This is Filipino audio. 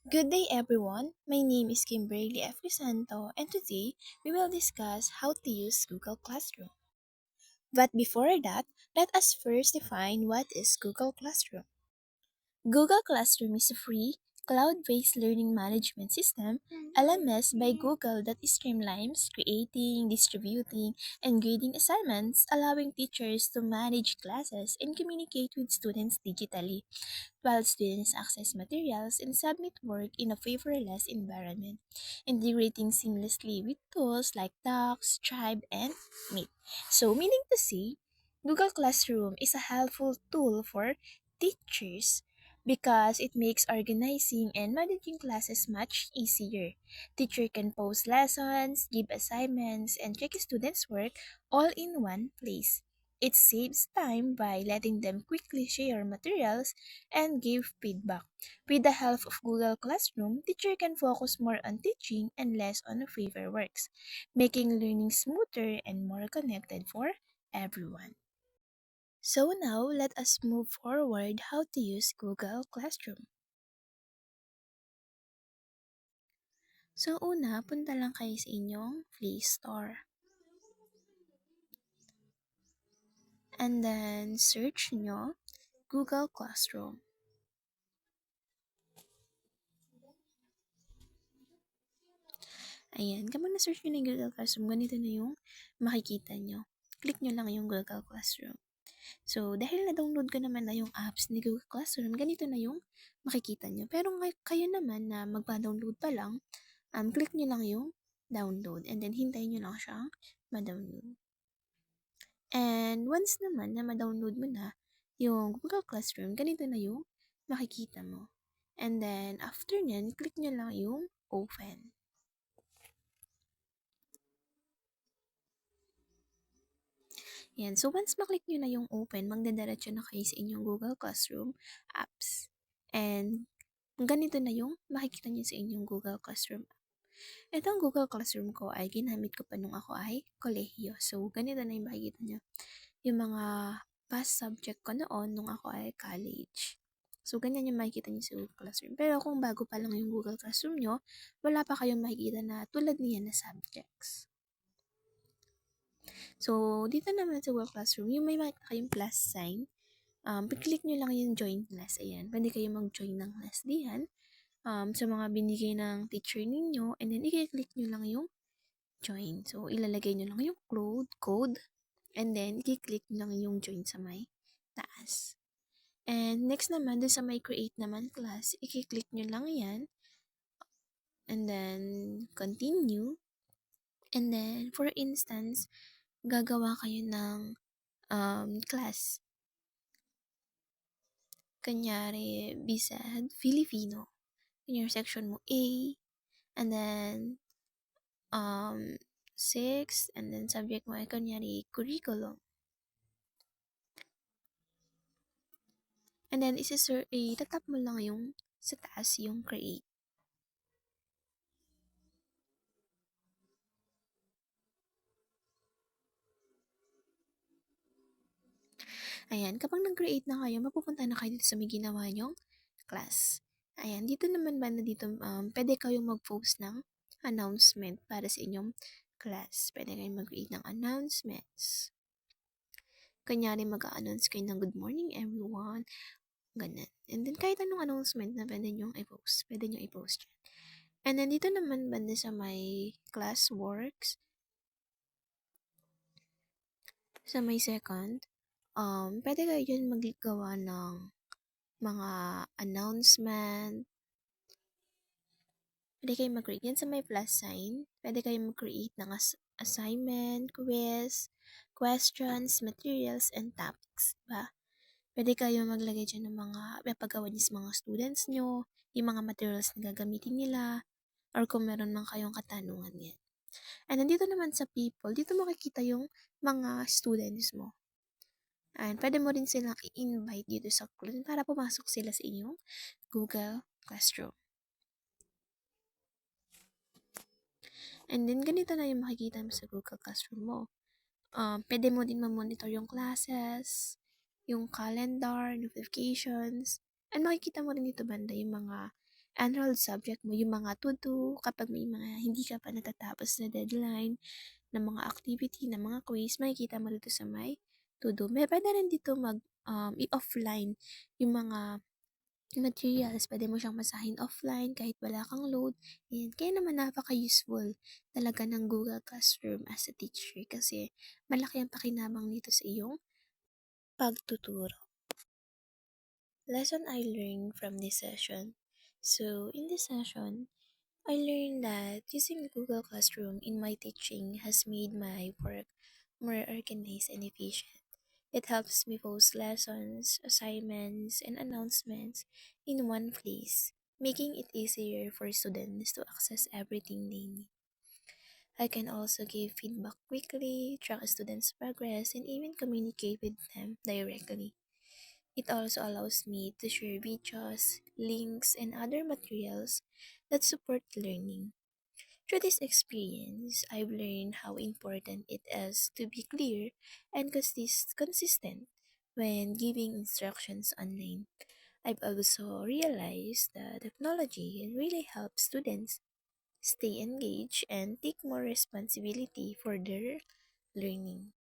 Good day, everyone. My name is Kimberly F. Crisanto, and today we will discuss how to use Google Classroom. But before that, let us first define what is Google Classroom. Google Classroom is a free, cloud based learning management system, LMS by Google, that streamlines creating, distributing, and grading assignments, allowing teachers to manage classes and communicate with students digitally, while students access materials and submit work in a paperless environment, integrating seamlessly with tools like Docs, Tribe, and Meet. So, meaning to say, Google Classroom is a helpful tool for teachers because it makes organizing and managing classes much easier. Teacher can post lessons, give assignments, and check students' work all in one place. It saves time by letting them quickly share materials and give feedback. With the help of Google Classroom, teacher can focus more on teaching and less on paperwork, making learning smoother and more connected for everyone. So now, let us move forward how to use Google Classroom. So una, punta lang kayo sa inyong Play Store. And then, search nyo Google Classroom. Ayan, kapag na-search nyo na yung Google Classroom, ganito na yung makikita nyo. Click nyo lang yung Google Classroom. So, dahil na-download ko naman na yung apps ni Google Classroom, ganito na yung makikita nyo. Pero kayo naman na magpa-download pa lang, click nyo lang yung download and then hintayin nyo lang siyang ma-download. And once naman na ma-download mo na yung Google Classroom, ganito na yung makikita mo. And then, after nyan, click nyo lang yung open. Yan. So, once maklik nyo na yung open, magdadiretso na kayo sa inyong Google Classroom apps. And, ganito na yung makikita nyo sa inyong Google Classroom. Itong Google Classroom ko ay ginamit ko pa nung ako ay kolehiyo. So, ganito na yung makikita nyo. Yung mga past subject ko noon nung ako ay college. So, ganyan yung makikita nyo sa Google Classroom. Pero kung bago pa lang yung Google Classroom nyo, wala pa kayong makikita na tulad niyan na subjects. So, dito naman sa Google Classroom, yung may makita kayong plus sign, pag-click nyo lang yung join class. Ayan, pwede kayo mag-join ng class diyan sa mga binigay ng teacher ninyo, and then i-click nyo lang yung join. So, ilalagay nyo lang yung code, and then i-click nyo lang yung join sa may taas. And next naman, dun sa may create naman class, i-click nyo lang yan, and then continue. And then, for instance, gagawa kayo ng class. Kunyari, BSED, Filipino. Kunyari, section mo A, and then, 6, and then subject mo ay kunyari, curriculum. And then, itatap mo lang yung sa taas yung create. Ayan, kapag nag-create na kayo, mapupunta na kayo dito sa may ginawa nyong class. Ayan, dito naman ba na dito, pwede kayong mag-post ng announcement para sa inyong class. Pwede kayong mag-create ng announcements. Kunyari, mag-a-announce kayo ng good morning everyone. Ganun. And then, kahit anong announcement na pwede nyo i-post. Pwede nyo i-post yan. And then, dito naman banda sa may class works, sa may second, pwede kayo dyan maggawa ng mga announcement. Pwede kayo mag-create yan sa may plus sign. Pwede kayo mag-create ng assignment, quiz, questions, materials, and topics. Diba? Pwede kayo maglagay dyan ng mga papagawa niyo sa mga students nyo, yung mga materials na gagamitin nila, or kung meron man kayong katanungan yan. And nandito naman sa people, dito makikita yung mga students mo. And pwede mo rin silang i-invite dito sa class para pumasok sila sa inyong Google Classroom. And then, ganito na yung makikita mo sa Google Classroom mo. Pwede mo din ma-monitor yung classes, yung calendar, notifications, and makikita mo rin dito banda yung mga enrolled subject mo, yung mga to-do, kapag may mga hindi ka pa natatapos na deadline, ng mga activity, ng mga quiz, makikita mo dito sa may to-do. May pwede rin dito i-offline yung mga materials. Pwede mo siyang masahin offline kahit wala kang load. Ayan. Kaya naman napaka-useful talaga ng Google Classroom as a teacher kasi malaki ang pakinabang nito sa iyong pagtuturo. Lesson I learned from this session. So, in this session, I learned that using Google Classroom in my teaching has made my work more organized and efficient. It helps me post lessons, assignments, and announcements in one place, making it easier for students to access everything they need. I can also give feedback quickly, track students' progress, and even communicate with them directly. It also allows me to share videos, links, and other materials that support learning. Through this experience, I've learned how important it is to be clear and consistent when giving instructions online. I've also realized that technology can really help students stay engaged and take more responsibility for their learning.